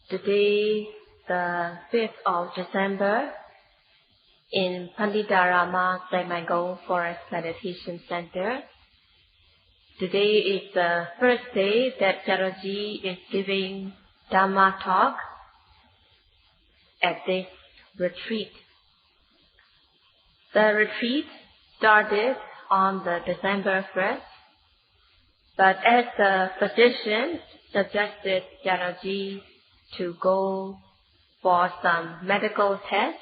Today, the 5th of December, in Paṇḍitā Sayadaw Forest Meditation Center. Today is the first day that Sayadaw is giving Dhamma talk at this retreat. The retreat started on the December 1st, but as the physician suggested Sayadaw to go for some medical tests,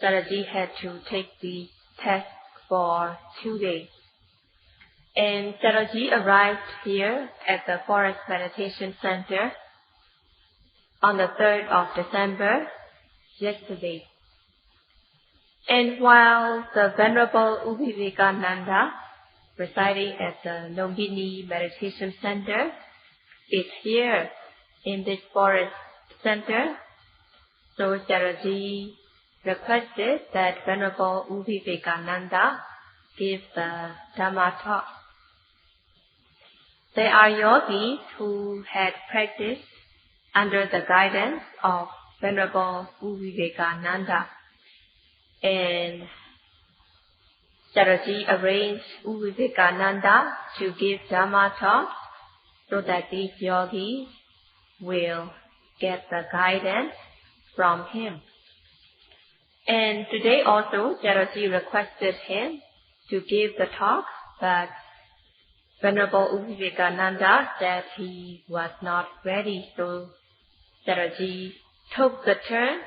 Sayadaw had to take the test for 2 days. And Sayadaw arrived here at the Forest Meditation Center on the 3rd of December, yesterday. And while the Venerable Vivekananda, residing at the Lumbini Meditation Center, is here in this forest center, so Sayadaw requested that Venerable Vivekananda give the Dhamma talk. They are yogis who had practiced under the guidance of Venerable Vivekananda, and Sayadaw arranged Vivekananda to give Dhamma talk so that these yogis will get the guidance from him. And today also Sayadaw requested him to give the talk, but Venerable Vivekananda said he was not ready, so Sayadaw took the turn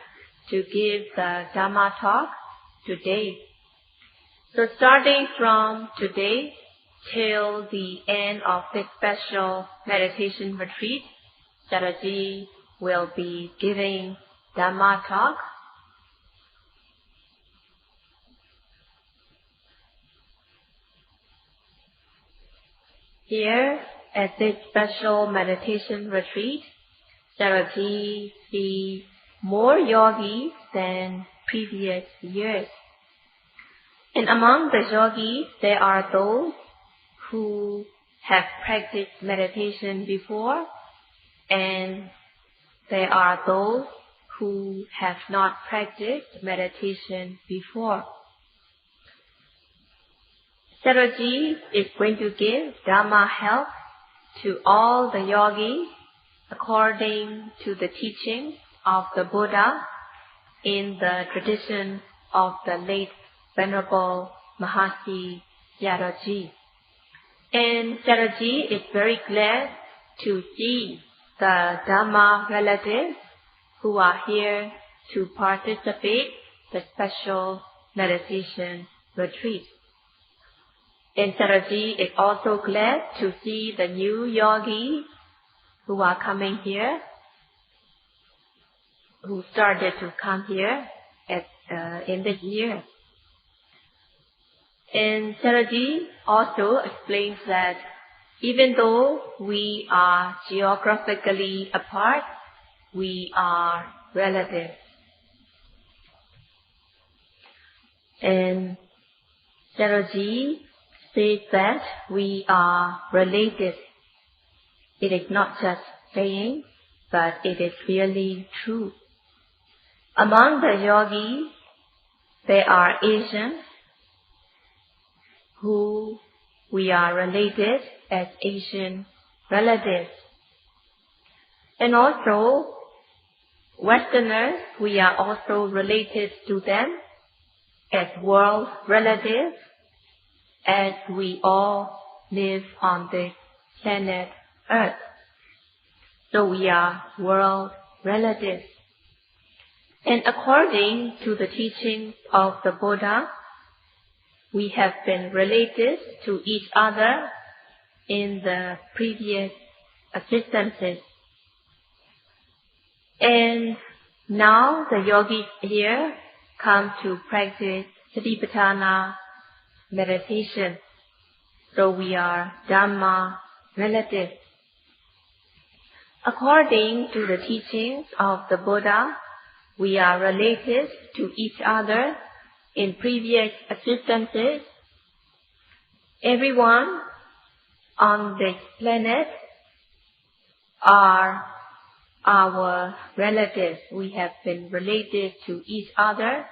to give the Dhamma talk today. So starting from today till the end of this special meditation retreat, Sayadaw will be giving Dhamma talk. Here at this special meditation retreat, Sayadaw sees more yogis than previous years. And among the yogis, there are those who have practiced meditation before, and there are those who have not practiced meditation before. Sayadaw is going to give Dhamma help to all the yogis according to the teaching of the Buddha in the tradition of the late Venerable Mahasi Sayadaw. And Sayadaw is very glad to see the Dhamma relatives who are here to participate the special meditation retreat. And Sayadaw is also glad to see the new yogis who are coming here, who started to come here in this year. And Sayadaw also explains that even though we are geographically apart, we are relatives. And Sayadaw says that we are related. It is not just saying, but it is really true. Among the yogis, there are Asians who we are related as Asian relatives. And also, Westerners, we are also related to them as world relatives, as we all live on this planet Earth. So we are world relatives. And according to the teachings of the Buddha, we have been related to each other in the previous existences. And now the yogis here come to practice Satipatthana meditation. So we are Dhamma relatives. According to the teachings of the Buddha, we are related to each other in previous existences. Everyone on this planet are our relatives. We have been related to each other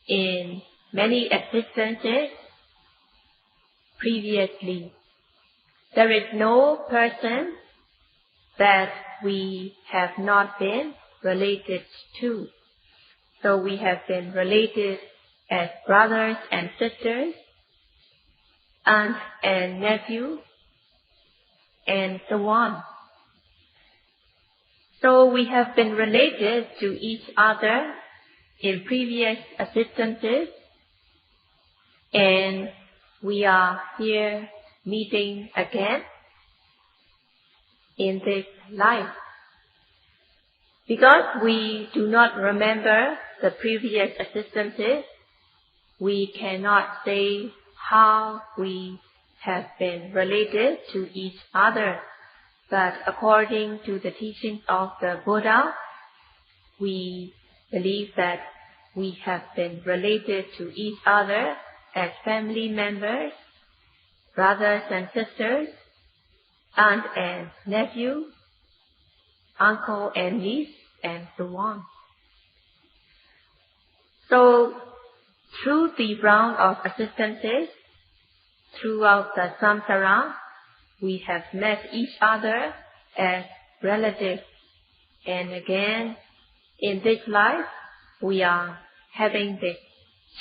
in many existences previously. There is no person that we have not been related to. So we have been related as brothers and sisters, aunt and nephew, and so on. So we have been related to each other in previous existences, and we are here meeting again in this life. Because we do not remember the previous existences, we cannot say how we have been related to each other. But according to the teachings of the Buddha, we believe that we have been related to each other as family members, brothers and sisters, aunt and nephew, uncle and niece, and so on. So, through the round of existences, throughout the samsara, we have met each other as relatives. And again, in this life, we are having the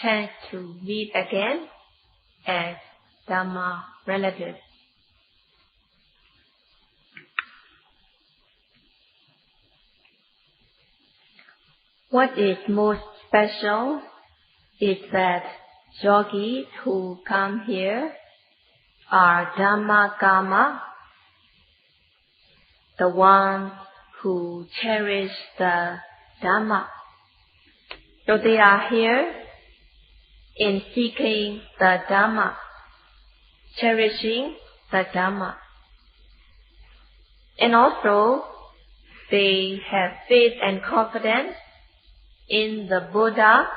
chance to meet again as Dhamma relatives. What is most special is that yogis who come here are Dhammagama, the ones who cherish the Dhamma. So they are here in seeking the Dhamma, cherishing the Dhamma. And also, they have faith and confidence in the Buddha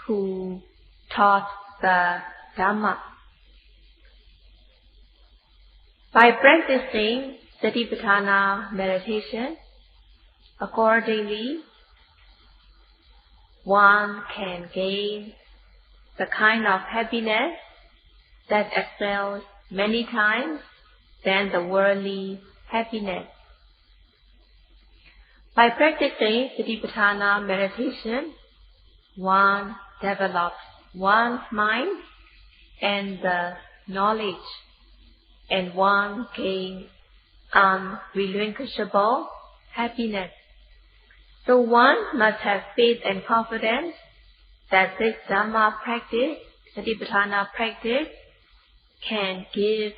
who taught the Dhamma. By practicing Satipatthana meditation, accordingly, one can gain the kind of happiness that excels many times than the worldly happiness. By practicing Satipatthana meditation, one develops one's mind and the knowledge, and one gains unrelinquishable happiness. So one must have faith and confidence that this Dhamma practice, Satipatthana practice, can give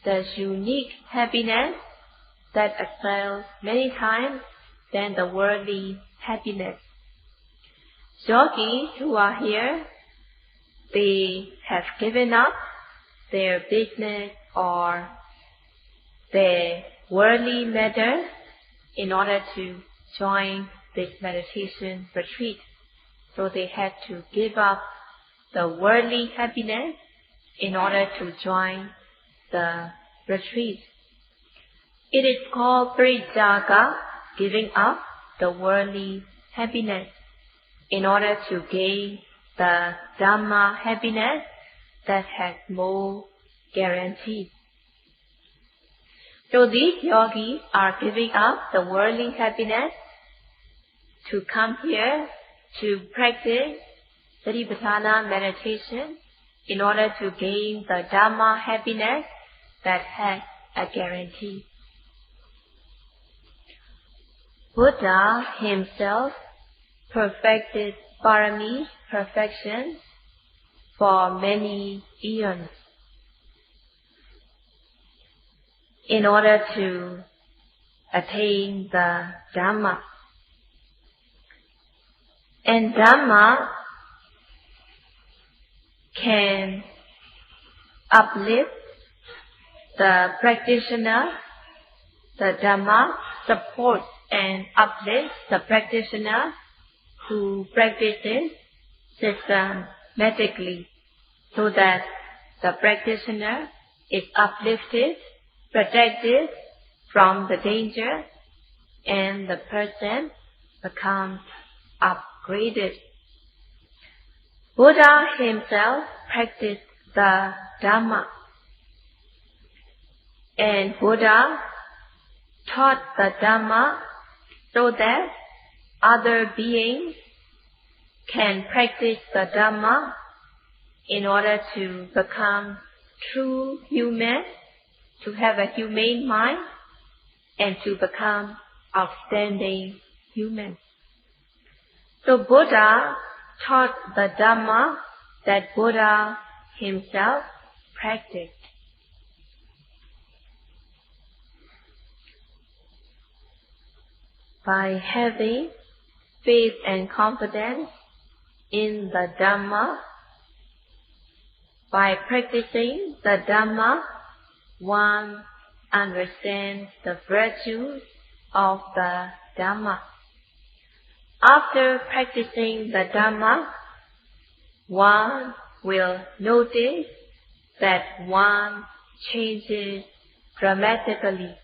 the unique happiness that excels many times than the worldly happiness. Yogis who are here, they have given up their business or their worldly matters in order to join this meditation retreat. So they had to give up the worldly happiness in order to join the retreat. It is called Parityāga, giving up the worldly happiness in order to gain the Dhamma happiness that has more guarantee. So these yogis are giving up the worldly happiness to come here to practice Satipatthana meditation in order to gain the Dhamma happiness that has a guarantee. Buddha himself perfected parami perfection for many eons in order to attain the Dhamma. And Dhamma can uplift the practitioner. The Dhamma supports and uplifts the practitioner who practices systematically, so that the practitioner is uplifted, protected from the danger and the person becomes upgraded. Buddha himself practiced the Dhamma, and Buddha taught the Dhamma so that other beings can practice the Dhamma in order to become true human, to have a humane mind, and to become outstanding humans. So Buddha taught the Dhamma that Buddha himself practiced. By having faith and confidence in the Dhamma, by practicing the Dhamma, one understands the virtues of the Dhamma. After practicing the Dhamma, one will notice that one changes dramatically.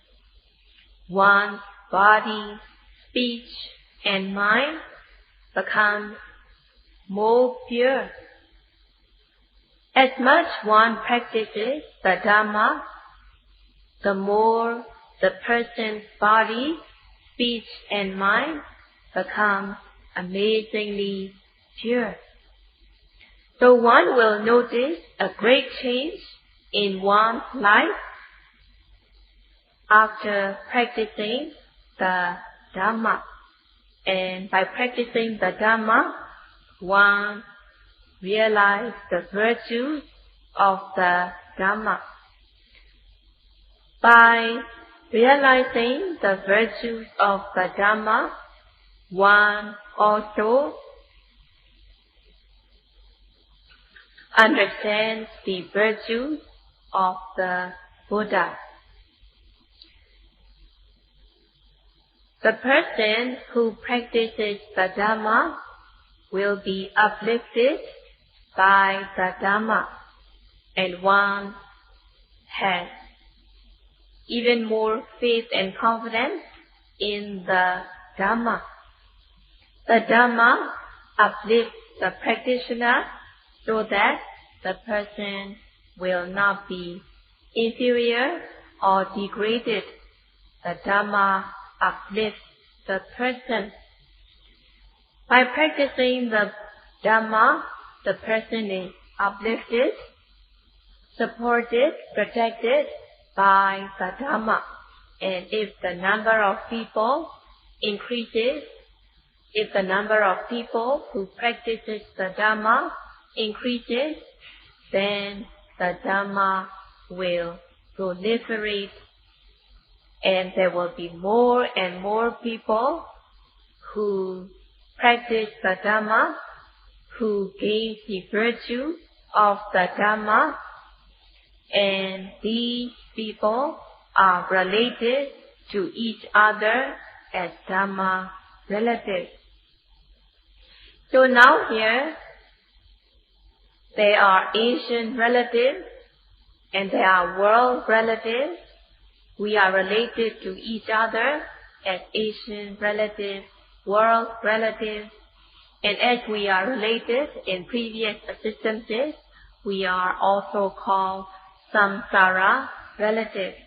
One's body, speech, and mind become more pure. As much one practices the Dhamma, the more the person's body, speech, and mind become amazingly pure. So one will notice a great change in one's life after practicing the Dhamma. And by practicing the Dhamma, one realizes the virtues of the Dhamma. By realizing the virtues of the Dhamma, one also understands the virtues of the Buddha. The person who practices the Dhamma will be uplifted by the Dhamma, and one has even more faith and confidence in the Dhamma. The Dhamma uplifts the practitioner so that the person will not be inferior or degraded. The Dhamma uplifts the person. By practicing the Dhamma, the person is uplifted, supported, protected by the Dhamma. And if the number of people increases, if the number of people who practices the Dhamma increases, then the Dhamma will proliferate, and there will be more and more people who practice the Dhamma, who gain the virtue of the Dhamma, and these people are related to each other as Dhamma relatives. So now here, there are Asian relatives and there are world relatives. We are related to each other as Asian relatives, world relatives. And as we are related in previous existences, we are also called samsara relatives.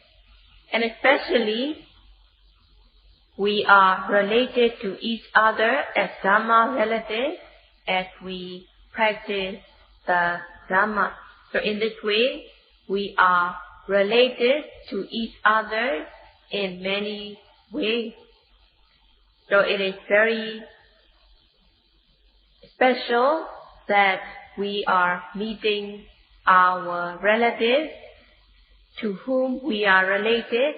And especially, we are related to each other as Dhamma relatives as we practice the Dhamma. So in this way, we are related to each other in many ways. So it is very special that we are meeting our relatives to whom we are related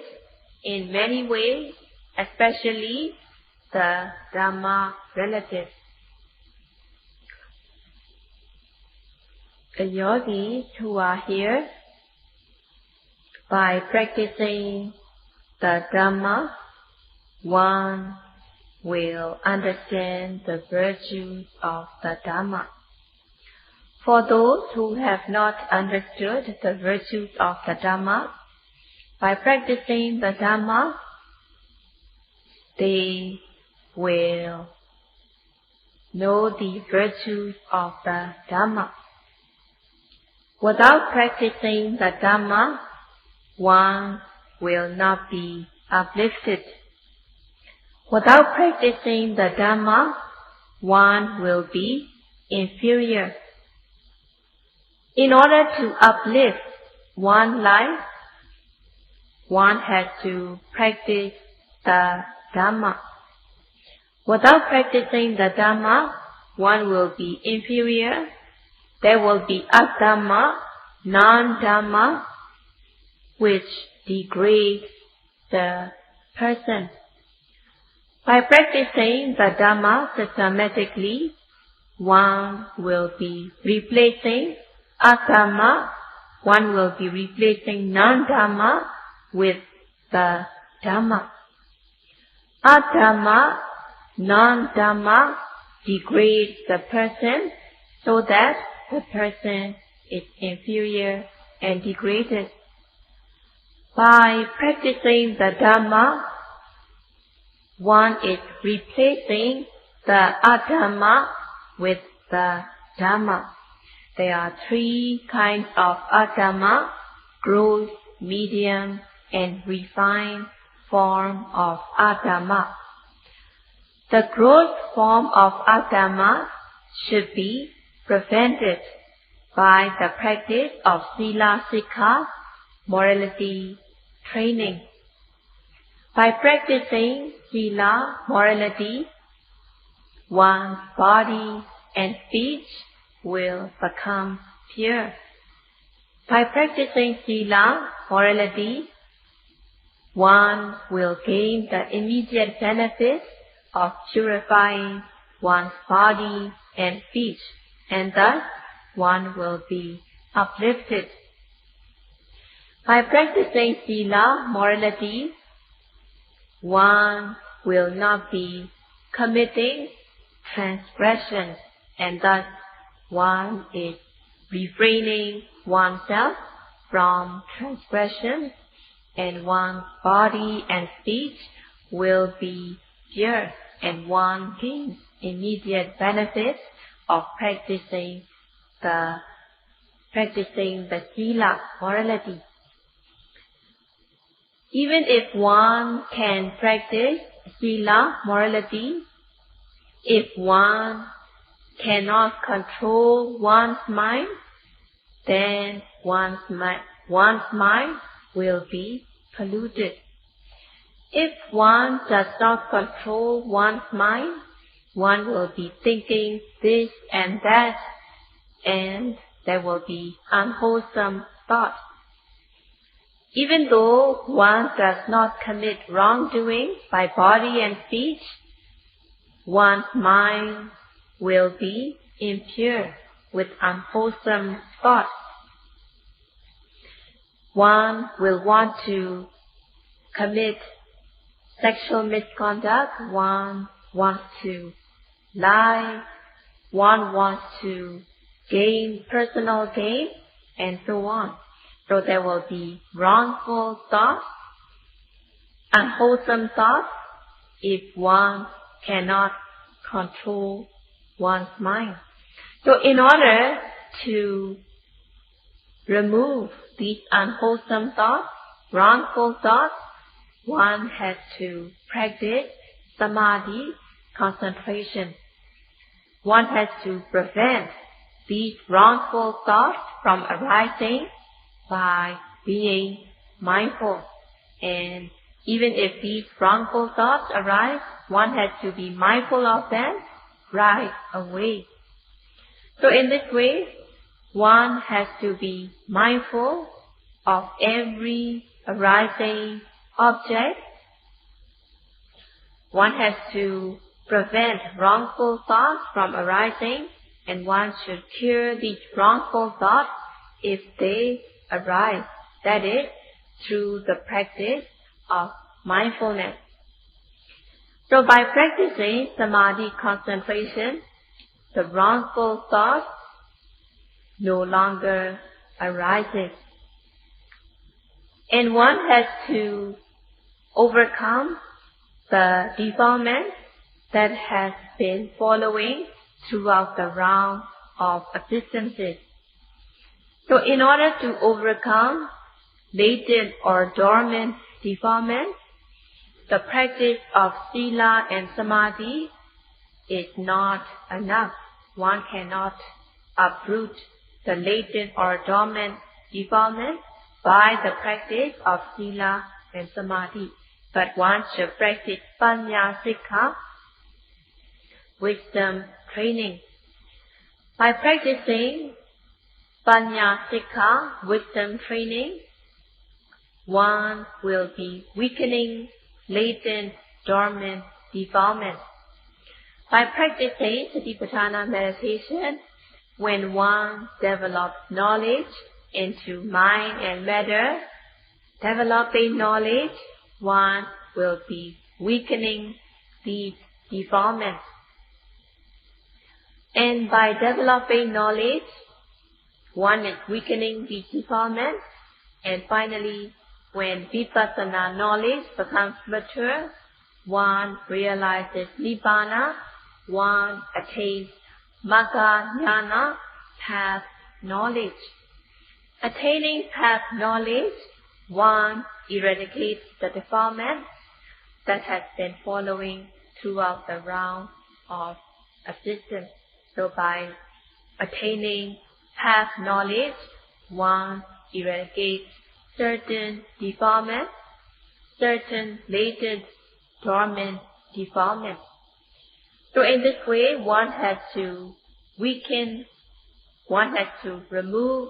in many ways, especially the Dhamma relatives. The yogis who are here, by practicing the Dhamma, one will understand the virtues of the Dhamma. For those who have not understood the virtues of the Dhamma, by practicing the Dhamma, they will know the virtues of the Dhamma. Without practicing the Dhamma, one will not be uplifted. Without practicing the Dhamma, one will be inferior. In order to uplift one's life, one has to practice the Dhamma. Without practicing the Dhamma, one will be inferior. There will be adhamma, non-dhamma, which degrades the person. By practicing the Dhamma systematically, one will be replacing adhamma, one will be replacing non-dhamma with the Dhamma. Adhamma, non-dhamma degrades the person so that the person is inferior and degraded. By practicing the Dhamma, one is replacing the adhamma with the Dhamma. There are three kinds of adhamma: gross, medium, and refined form of adhamma. The gross form of adhamma should be prevented by the practice of sila sikha, morality training. By practicing sila, morality, one's body and speech will become pure. By practicing sila, morality, one will gain the immediate benefit of purifying one's body and speech, and thus one will be uplifted. By practicing sila, morality, one will not be committing transgressions, and thus one is refraining oneself from transgression, and one's body and speech will be pure, and one gains immediate benefits of practicing the sila, morality. Even if one can practice sila, morality, if one cannot control one's mind, then one's mind will be polluted. If one does not control one's mind, one will be thinking this and that, and there will be unwholesome thoughts. Even though one does not commit wrongdoing by body and speech, one's mind will be impure with unwholesome thoughts. One will want to commit sexual misconduct, one wants to lie, one wants to gain personal gain, and so on. So there will be wrongful thoughts, unwholesome thoughts, if one cannot control one's mind. So in order to remove these unwholesome thoughts, wrongful thoughts, one has to practice samadhi, concentration. One has to prevent these wrongful thoughts from arising by being mindful. And even if these wrongful thoughts arise, one has to be mindful of them right away. So in this way, one has to be mindful of every arising object. One has to prevent wrongful thoughts from arising, and one should cure these wrongful thoughts if they arise. That is, through the practice of mindfulness. So by practicing samadhi concentration, the wrongful thought no longer arises. And one has to overcome the defilement that has been following throughout the round of existences. So in order to overcome latent or dormant defilement, the practice of sila and samadhi is not enough. One cannot uproot the latent or dormant defilement by the practice of sila and samadhi, but one should practice panya sikha, wisdom training. By practicing panya sikha, wisdom training, one will be weakening latent, dormant defilement. By practicing Satipatthana meditation, when one develops knowledge into mind and matter, developing knowledge, one will be weakening these defilements. And by developing knowledge, one is weakening these defilements, and finally, when Vipassana knowledge becomes mature, one realizes Nibbana, one attains Magga Jnana, path knowledge. Attaining path knowledge, one eradicates the defilement that has been following throughout the round of existence. So by attaining path knowledge, one eradicates certain defilements, certain latent, dormant defilements. So in this way, one has to weaken, one has to remove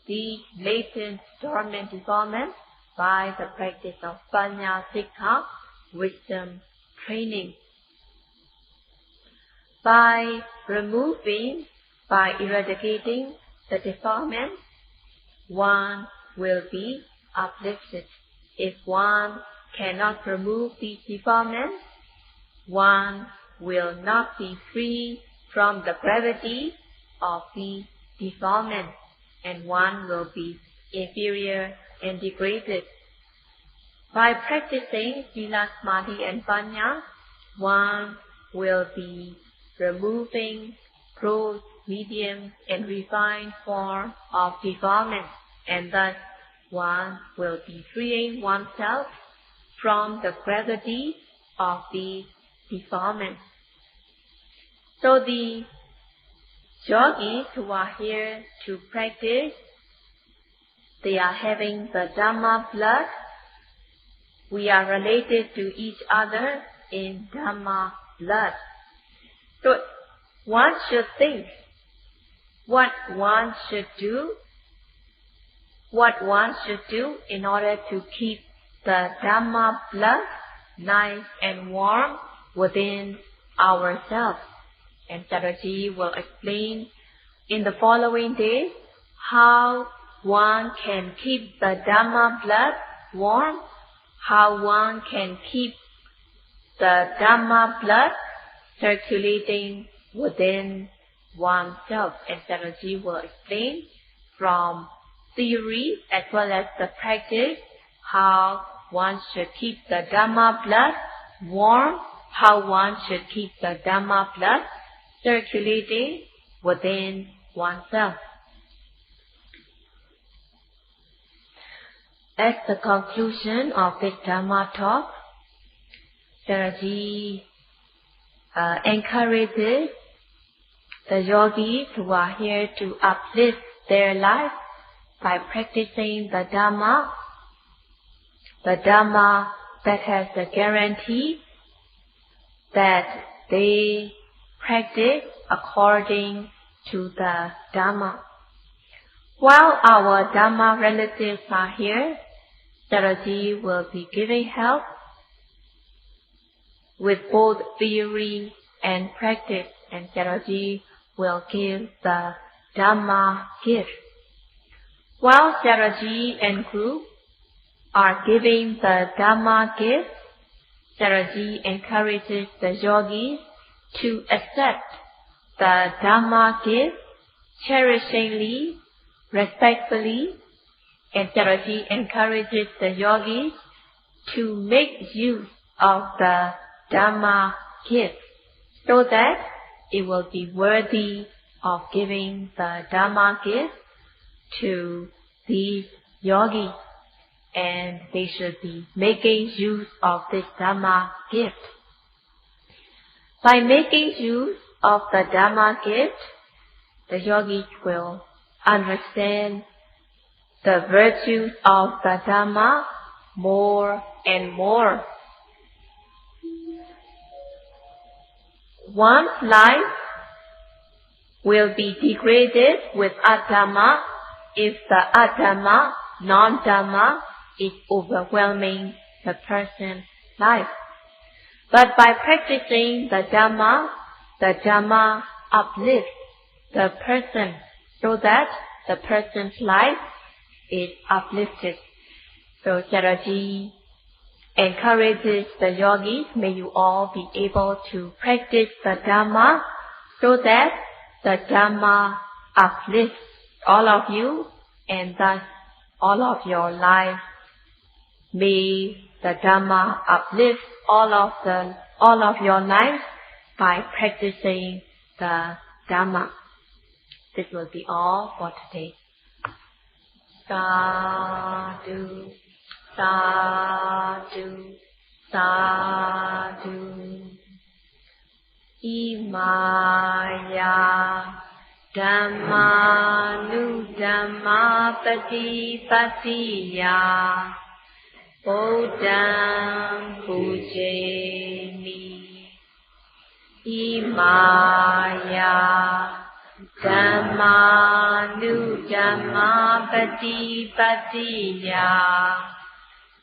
these latent, dormant defilements by the practice of panya sikha, wisdom training. By removing, by eradicating the defilements, one will be uplifted. If one cannot remove these defilements, one will not be free from the gravity of these defilements, and one will be inferior and degraded. By practicing sila, samadhi and panya, one will be removing gross, medium and refined form of defilements, and thus one will be freeing oneself from the gravity of these defilements. So the yogis who are here to practice, they are having the Dhamma blood. We are related to each other in Dhamma blood. So one should think what one should do in order to keep the Dhamma blood nice and warm within ourselves. And Sayadaw will explain in the following days how one can keep the Dhamma blood warm, how one can keep the Dhamma blood circulating within oneself. And Sayadaw will explain from theory as well as the practice how one should keep the Dhamma blood warm, how one should keep the Dhamma blood circulating within oneself. As the conclusion of this Dhamma talk, Sayadaw encourages the yogis who are here to uplift their life by practicing the Dhamma that has the guarantee that they practice according to the Dhamma. While our Dhamma relatives are here, Sayadaw will be giving help with both theory and practice, and Sayadaw will give the Dhamma gift. While Sayadaw and group are giving the Dhamma gift, Sayadaw encourages the yogis to accept the Dhamma gift cherishingly, respectfully, and Sayadaw encourages the yogis to make use of the Dhamma gift, so that it will be worthy of giving the Dhamma gift to these yogis, and they should be making use of this Dhamma gift. By making use of the Dhamma gift, the yogis will understand the virtues of the Dhamma more and more. One's life will be degraded with adhamma if the adhamma, non-dhamma, is overwhelming the person's life. But by practicing the Dhamma uplifts the person so that the person's life is uplifted. So Sayadaw encourages the yogis, may you all be able to practice the Dhamma so that the Dhamma uplifts all of you and thus all of your life. May the Dhamma uplift all of your life by practicing the Dhamma. This will be all for today. Sadhu, sadhu, sadhu. Imaya Dhamma nu Dhamma Patipatiya Bodham Pujemi. Imaya Dhamma nu Dhamma Patipatiya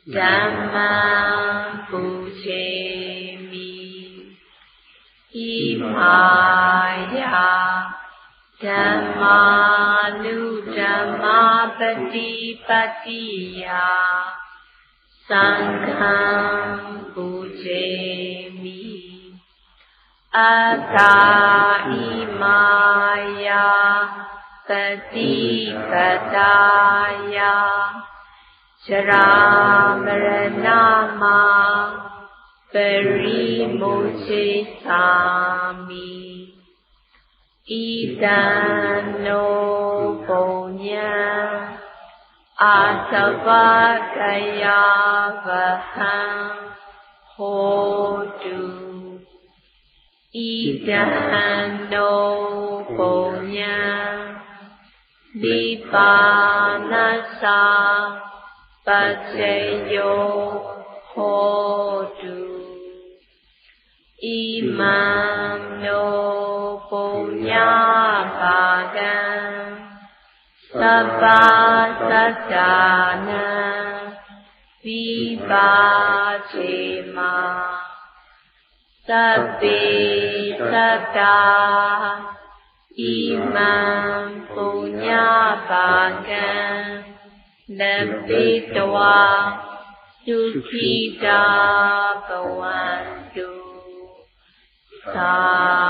Dhamma Pujemi. Imaya Dhamma nu Dhamma Patipatiya Sangham Pujemi. Ata imaya Patipataya Jaramaranama Parimochisami. Idano Punya Atavakaya Vaham Hotu. Idano Punya Vipassana Pacayo Hotu. Imam no punya bhagan sabba sajana vibhajema sabbe sabda. Imam punya bhagan labhitva sukhita bhavantu. Sadhu.